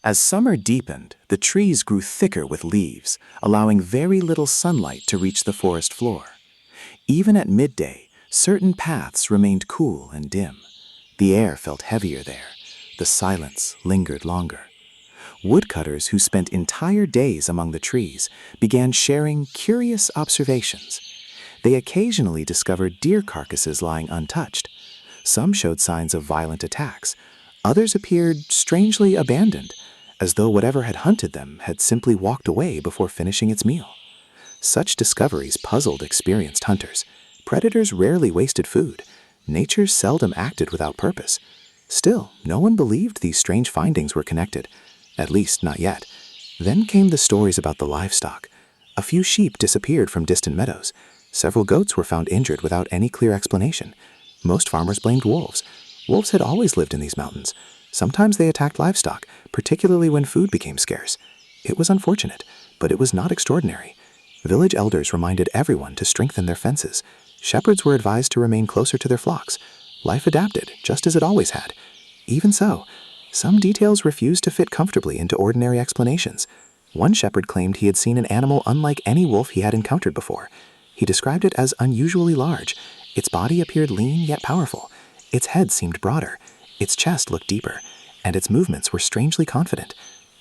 As summer deepened, the trees grew thicker with leaves, allowing very little sunlight to reach the forest floor. Even at midday, certain paths remained cool and dim. The air felt heavier there. The silence lingered longer. Woodcutters who spent entire days among the trees began sharing curious observations. They occasionally discovered deer carcasses lying untouched. Some showed signs of violent attacks. Others appeared strangely abandoned, as though whatever had hunted them had simply walked away before finishing its meal. Such discoveries puzzled experienced hunters. Predators rarely wasted food. Nature seldom acted without purpose. Still, no one believed these strange findings were connected. At least, not yet. Then came the stories about the livestock. A few sheep disappeared from distant meadows. Several goats were found injured without any clear explanation. Most farmers blamed wolves. Wolves had always lived in these mountains. Sometimes they attacked livestock, particularly when food became scarce. It was unfortunate, but it was not extraordinary. Village elders reminded everyone to strengthen their fences. Shepherds were advised to remain closer to their flocks. Life adapted, just as it always had. Even so, some details refused to fit comfortably into ordinary explanations. One shepherd claimed he had seen an animal unlike any wolf he had encountered before. He described it as unusually large. Its body appeared lean yet powerful. Its head seemed broader. Its chest looked deeper, and its movements were strangely confident.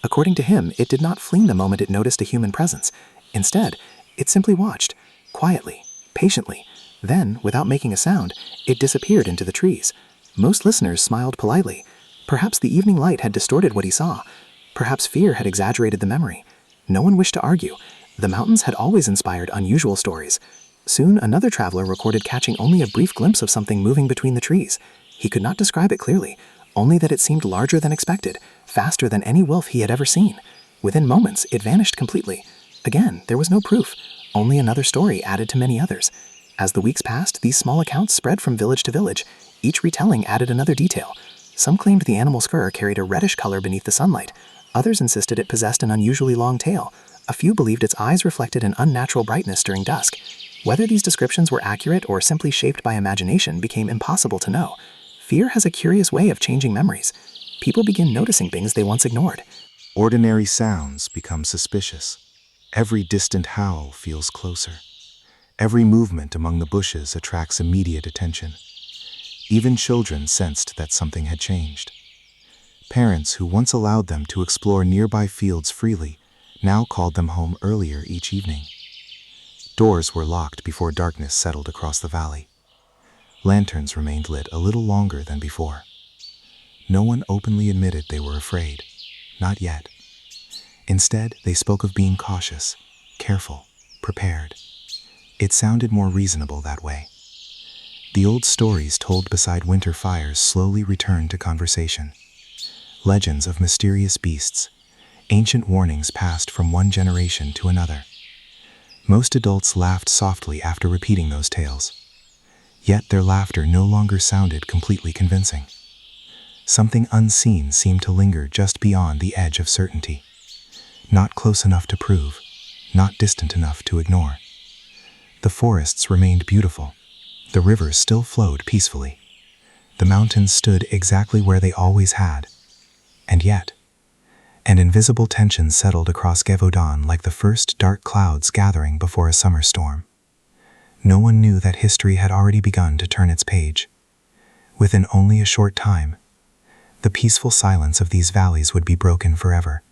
According to him, it did not flee the moment it noticed a human presence. Instead, it simply watched, quietly, patiently. Then, without making a sound, it disappeared into the trees. Most listeners smiled politely. Perhaps the evening light had distorted what he saw. Perhaps fear had exaggerated the memory. No one wished to argue. The mountains had always inspired unusual stories. Soon, another traveler recorded catching only a brief glimpse of something moving between the trees. He could not describe it clearly, only that it seemed larger than expected, faster than any wolf he had ever seen. Within moments, it vanished completely. Again, there was no proof, only another story added to many others. As the weeks passed, these small accounts spread from village to village. Each retelling added another detail. Some claimed the animal's fur carried a reddish color beneath the sunlight. Others insisted it possessed an unusually long tail. A few believed its eyes reflected an unnatural brightness during dusk. Whether these descriptions were accurate or simply shaped by imagination became impossible to know. Fear has a curious way of changing memories. People begin noticing things they once ignored. Ordinary sounds become suspicious. Every distant howl feels closer. Every movement among the bushes attracts immediate attention. Even children sensed that something had changed. Parents who once allowed them to explore nearby fields freely now called them home earlier each evening. Doors were locked before darkness settled across the valley. Lanterns remained lit a little longer than before. No one openly admitted they were afraid. Not yet. Instead, they spoke of being cautious, careful, prepared. It sounded more reasonable that way. The old stories told beside winter fires slowly returned to conversation. Legends of mysterious beasts, ancient warnings passed from one generation to another. Most adults laughed softly after repeating those tales. Yet their laughter no longer sounded completely convincing. Something unseen seemed to linger just beyond the edge of certainty. Not close enough to prove, not distant enough to ignore. The forests remained beautiful. The rivers still flowed peacefully. The mountains stood exactly where they always had. And yet, an invisible tension settled across Gevaudan like the first dark clouds gathering before a summer storm. No one knew that history had already begun to turn its page. Within only a short time, the peaceful silence of these valleys would be broken forever.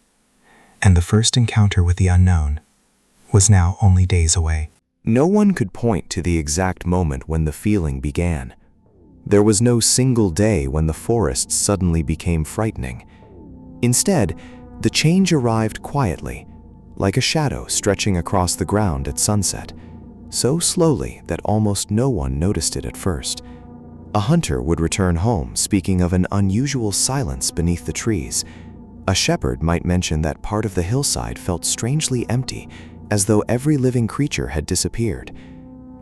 And the first encounter with the unknown was now only days away. No one could point to the exact moment when the feeling began. There was no single day when the forest suddenly became frightening. Instead, the change arrived quietly, like a shadow stretching across the ground at sunset, so slowly that almost no one noticed it at first. A hunter would return home speaking of an unusual silence beneath the trees. A shepherd might mention that part of the hillside felt strangely empty, as though every living creature had disappeared.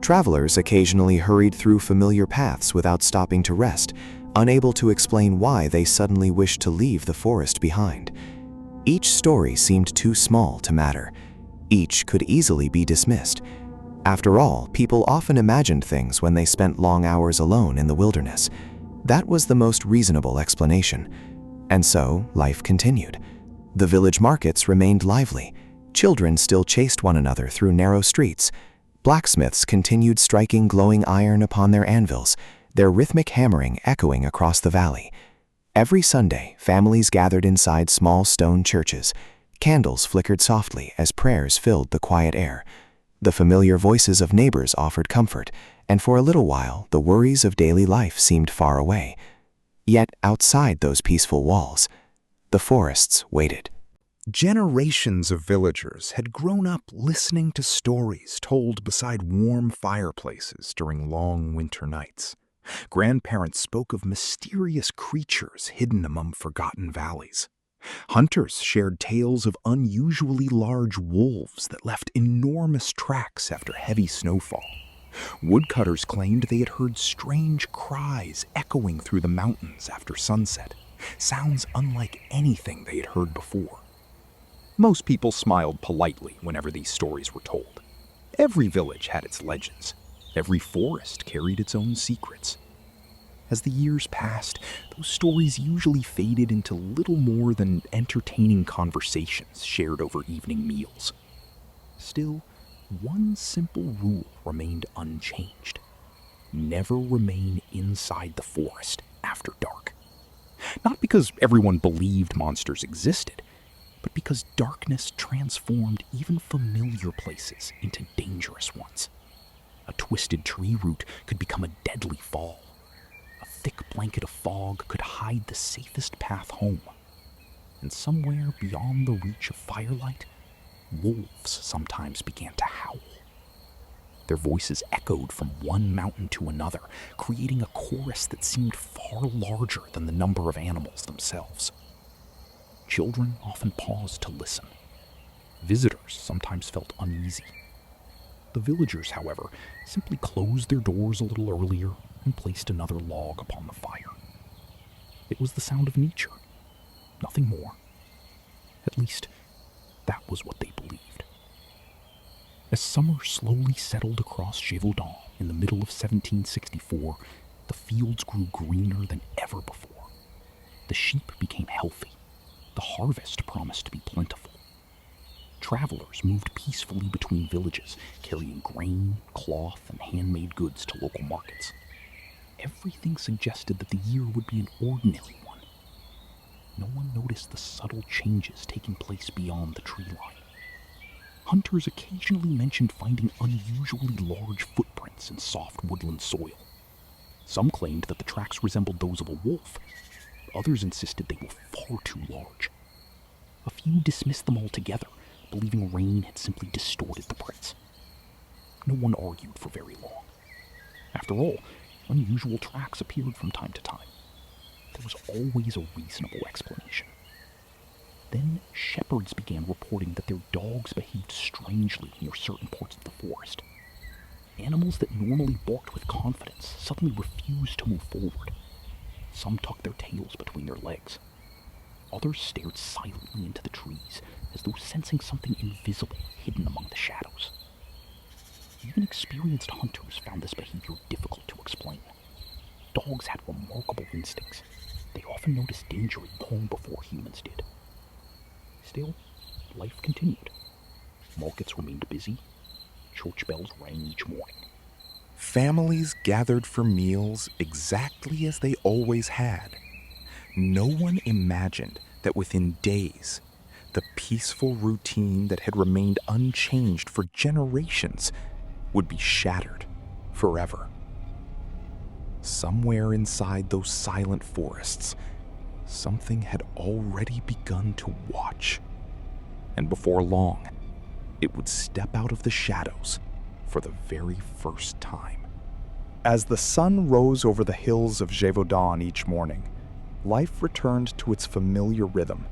Travelers occasionally hurried through familiar paths without stopping to rest, unable to explain why they suddenly wished to leave the forest behind. Each story seemed too small to matter. Each could easily be dismissed. After all, people often imagined things when they spent long hours alone in the wilderness. That was the most reasonable explanation. And so, life continued. The village markets remained lively. Children still chased one another through narrow streets. Blacksmiths continued striking glowing iron upon their anvils, their rhythmic hammering echoing across the valley. Every Sunday, families gathered inside small stone churches. Candles flickered softly as prayers filled the quiet air. The familiar voices of neighbors offered comfort, and for a little while, the worries of daily life seemed far away. Yet outside those peaceful walls, the forests waited. Generations of villagers had grown up listening to stories told beside warm fireplaces during long winter nights. Grandparents spoke of mysterious creatures hidden among forgotten valleys. Hunters shared tales of unusually large wolves that left enormous tracks after heavy snowfall. Woodcutters claimed they had heard strange cries echoing through the mountains after sunset, sounds unlike anything they had heard before. Most people smiled politely whenever these stories were told. Every village had its legends. Every forest carried its own secrets. As the years passed, those stories usually faded into little more than entertaining conversations shared over evening meals. Still, one simple rule remained unchanged. Never remain inside the forest after dark. Not because everyone believed monsters existed, but because darkness transformed even familiar places into dangerous ones. A twisted tree root could become a deadly fall. A thick blanket of fog could hide the safest path home. And somewhere beyond the reach of firelight, wolves sometimes began to howl. Their voices echoed from one mountain to another, creating a chorus that seemed far larger than the number of animals themselves. Children often paused to listen. Visitors sometimes felt uneasy. The villagers, however, simply closed their doors a little earlier and placed another log upon the fire. It was the sound of nature, nothing more. At least, that was what they believed. As summer slowly settled across Gévaudan in the middle of 1764, the fields grew greener than ever before. The sheep became healthy. The harvest promised to be plentiful. Travelers moved peacefully between villages, carrying grain, cloth, and handmade goods to local markets. Everything suggested that the year would be an ordinary one. No one noticed the subtle changes taking place beyond the tree line. Hunters occasionally mentioned finding unusually large footprints in soft woodland soil. Some claimed that the tracks resembled those of a wolf. Others insisted they were far too large. A few dismissed them altogether, believing rain had simply distorted the prints. No one argued for very long. After all, unusual tracks appeared from time to time. There was always a reasonable explanation. Then shepherds began reporting that their dogs behaved strangely near certain parts of the forest. Animals that normally barked with confidence suddenly refused to move forward. Some tucked their tails between their legs. Others stared silently into the trees, as though sensing something invisible hidden among the shadows. Even experienced hunters found this behavior difficult to explain. Dogs had remarkable instincts. They often noticed danger long before humans did. Still, life continued. Markets remained busy. Church bells rang each morning. Families gathered for meals exactly as they always had. No one imagined that within days, the peaceful routine that had remained unchanged for generations would be shattered forever. Somewhere inside those silent forests, something had already begun to watch. And before long, it would step out of the shadows for the very first time. As the sun rose over the hills of Gevaudan each morning, life returned to its familiar rhythm.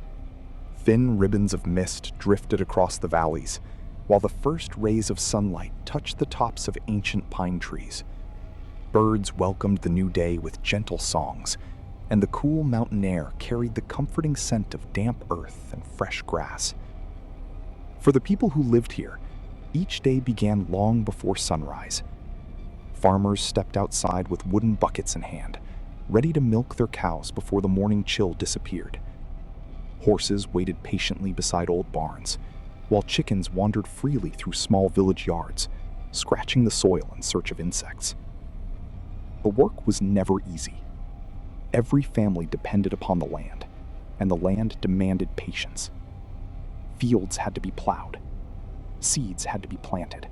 Thin ribbons of mist drifted across the valleys, while the first rays of sunlight touched the tops of ancient pine trees. Birds welcomed the new day with gentle songs, and the cool mountain air carried the comforting scent of damp earth and fresh grass. For the people who lived here, each day began long before sunrise. Farmers stepped outside with wooden buckets in hand, ready to milk their cows before the morning chill disappeared. Horses waited patiently beside old barns, while chickens wandered freely through small village yards, scratching the soil in search of insects. The work was never easy. Every family depended upon the land, and the land demanded patience. Fields had to be plowed. Seeds had to be planted.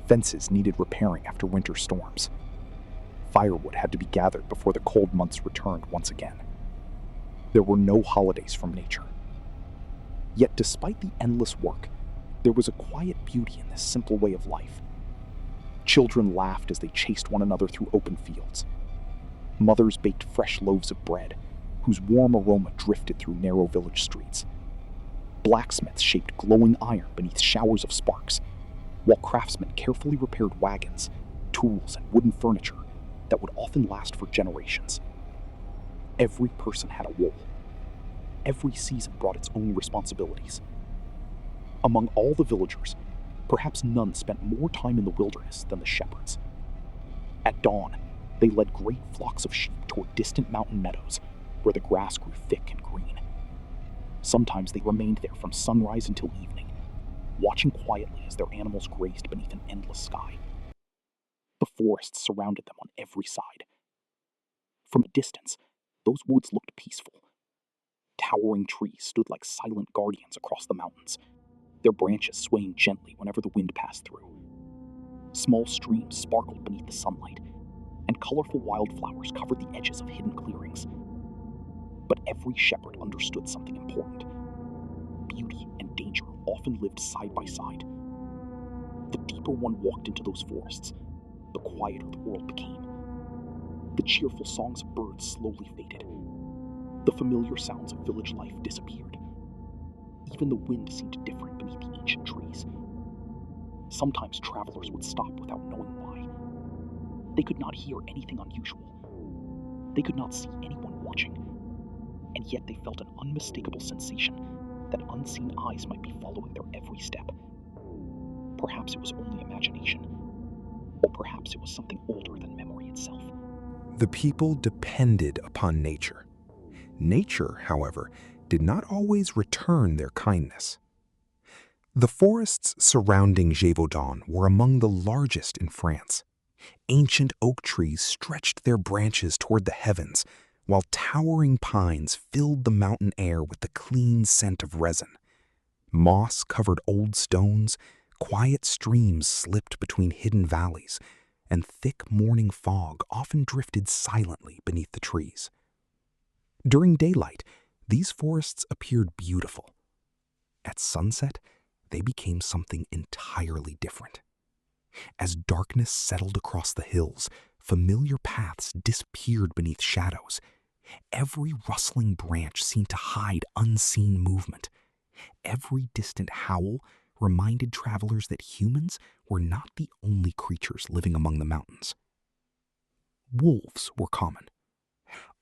Fences needed repairing after winter storms. Firewood had to be gathered before the cold months returned once again. There were no holidays from nature. Yet despite the endless work, there was a quiet beauty in this simple way of life. Children laughed as they chased one another through open fields. Mothers baked fresh loaves of bread, whose warm aroma drifted through narrow village streets. Blacksmiths shaped glowing iron beneath showers of sparks, while craftsmen carefully repaired wagons, tools, and wooden furniture that would often last for generations. Every person had a role. Every season brought its own responsibilities. Among all the villagers, perhaps none spent more time in the wilderness than the shepherds. At dawn, they led great flocks of sheep toward distant mountain meadows where the grass grew thick and green. Sometimes they remained there from sunrise until evening, watching quietly as their animals grazed beneath an endless sky. The forests surrounded them on every side. From a distance, those woods looked peaceful. Towering trees stood like silent guardians across the mountains, their branches swaying gently whenever the wind passed through. Small streams sparkled beneath the sunlight, and colorful wildflowers covered the edges of hidden clearings. But every shepherd understood something important. Beauty and danger often lived side by side. The deeper one walked into those forests, the quieter the world became. The cheerful songs of birds slowly faded. The familiar sounds of village life disappeared. Even the wind seemed different beneath the ancient trees. Sometimes travelers would stop without knowing why. They could not hear anything unusual. They could not see anyone watching. And yet they felt an unmistakable sensation that unseen eyes might be following their every step. Perhaps it was only imagination, or perhaps it was something older than memory itself. The people depended upon nature. Nature, however, did not always return their kindness. The forests surrounding Gévaudan were among the largest in France. Ancient oak trees stretched their branches toward the heavens, while towering pines filled the mountain air with the clean scent of resin. Moss covered old stones, quiet streams slipped between hidden valleys, and thick morning fog often drifted silently beneath the trees. During daylight, these forests appeared beautiful. At sunset, they became something entirely different. As darkness settled across the hills, familiar paths disappeared beneath shadows. Every rustling branch seemed to hide unseen movement. Every distant howl reminded travelers that humans were not the only creatures living among the mountains. Wolves were common.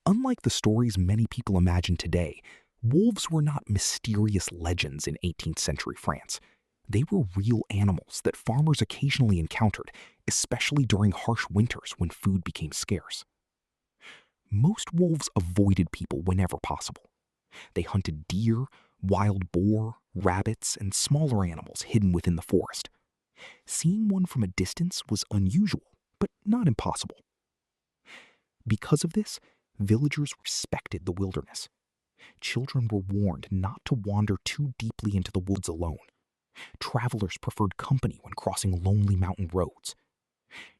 Unlike the stories many people imagine today, wolves were not mysterious legends in 18th century France. They were real animals that farmers occasionally encountered, especially during harsh winters when food became scarce. Most wolves avoided people whenever possible. They hunted deer, wild boar, rabbits, and smaller animals hidden within the forest. Seeing one from a distance was unusual, but not impossible. Because of this, villagers respected the wilderness. Children were warned not to wander too deeply into the woods alone. Travelers preferred company when crossing lonely mountain roads.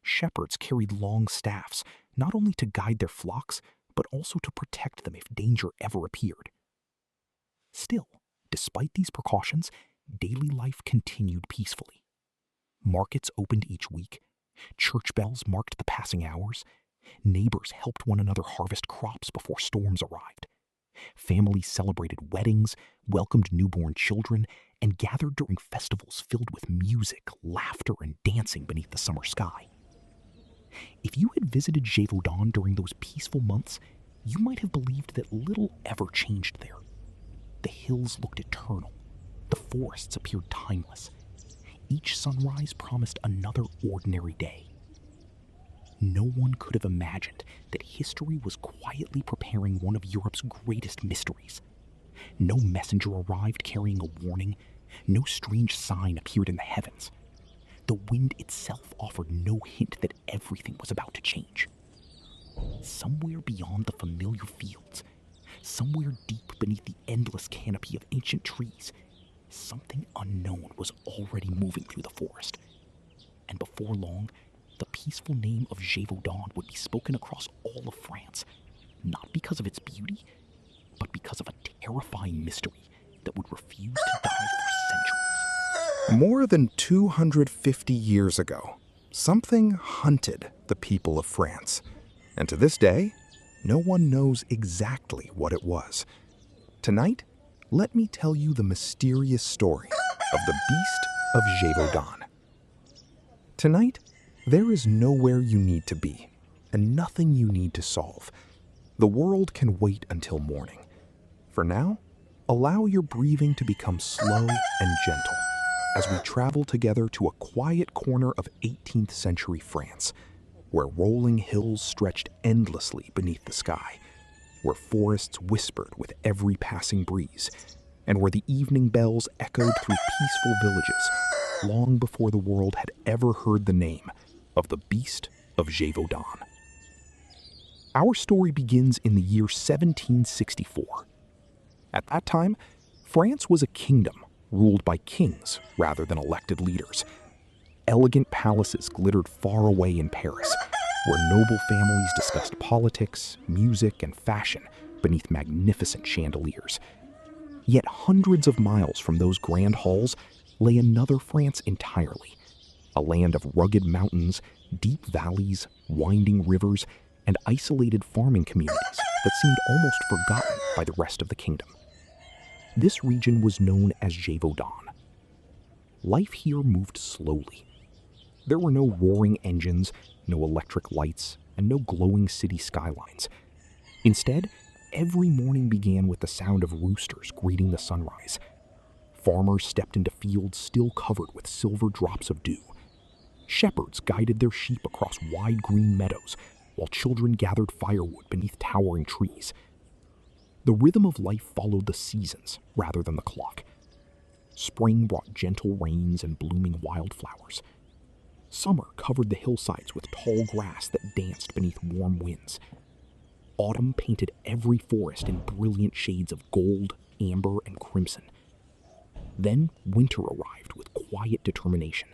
Shepherds carried long staffs, not only to guide their flocks, but also to protect them if danger ever appeared. Still, despite these precautions, daily life continued peacefully. Markets opened each week. Church bells marked the passing hours. Neighbors helped one another harvest crops before storms arrived. Families celebrated weddings, welcomed newborn children, and gathered during festivals filled with music, laughter, and dancing beneath the summer sky. If you had visited Gevaudan during those peaceful months, you might have believed that little ever changed there. The hills looked eternal. The forests appeared timeless. Each sunrise promised another ordinary day. No one could have imagined that history was quietly preparing one of Europe's greatest mysteries. No messenger arrived carrying a warning. No strange sign appeared in the heavens. The wind itself offered no hint that everything was about to change. Somewhere beyond the familiar fields, somewhere deep beneath the endless canopy of ancient trees, something unknown was already moving through the forest. And before long, the peaceful name of Gévaudan would be spoken across all of France, not because of its beauty, but because of a terrifying mystery that would refuse to die for centuries. More than 250 years ago, something hunted the people of France. And to this day, no one knows exactly what it was. Tonight, let me tell you the mysterious story of the Beast of Gévaudan. Tonight, there is nowhere you need to be, and nothing you need to solve. The world can wait until morning. For now, allow your breathing to become slow and gentle as we travel together to a quiet corner of 18th century France, where rolling hills stretched endlessly beneath the sky, where forests whispered with every passing breeze, and where the evening bells echoed through peaceful villages long before the world had ever heard the name of the Beast of Gévaudan. Our story begins in the year 1764. At that time, France was a kingdom ruled by kings rather than elected leaders. Elegant palaces glittered far away in Paris, where noble families discussed politics, music, and fashion beneath magnificent chandeliers. Yet hundreds of miles from those grand halls lay another France entirely, a land of rugged mountains, deep valleys, winding rivers, and isolated farming communities that seemed almost forgotten by the rest of the kingdom. This region was known as Gevaudan. Life here moved slowly. There were no roaring engines, no electric lights, and no glowing city skylines. Instead, every morning began with the sound of roosters greeting the sunrise. Farmers stepped into fields still covered with silver drops of dew. Shepherds guided their sheep across wide green meadows, while children gathered firewood beneath towering trees. The rhythm of life followed the seasons rather than the clock. Spring brought gentle rains and blooming wildflowers. Summer covered the hillsides with tall grass that danced beneath warm winds. Autumn painted every forest in brilliant shades of gold, amber, and crimson. Then winter arrived with quiet determination,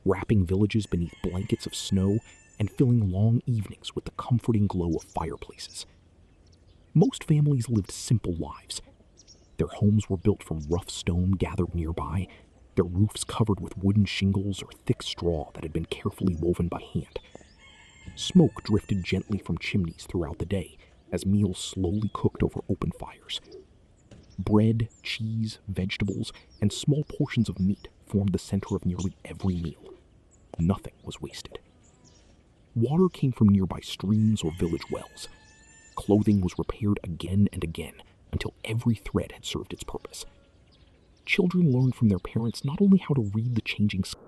wrapping villages beneath blankets of snow and filling long evenings with the comforting glow of fireplaces. Most families lived simple lives. Their homes were built from rough stone gathered nearby, their roofs covered with wooden shingles or thick straw that had been carefully woven by hand. Smoke drifted gently from chimneys throughout the day as meals slowly cooked over open fires. Bread, cheese, vegetables, and small portions of meat formed the center of nearly every meal. Nothing was wasted. Water came from nearby streams or village wells. Clothing was repaired again and again until every thread had served its purpose. Children learned from their parents not only how to read the changing sky,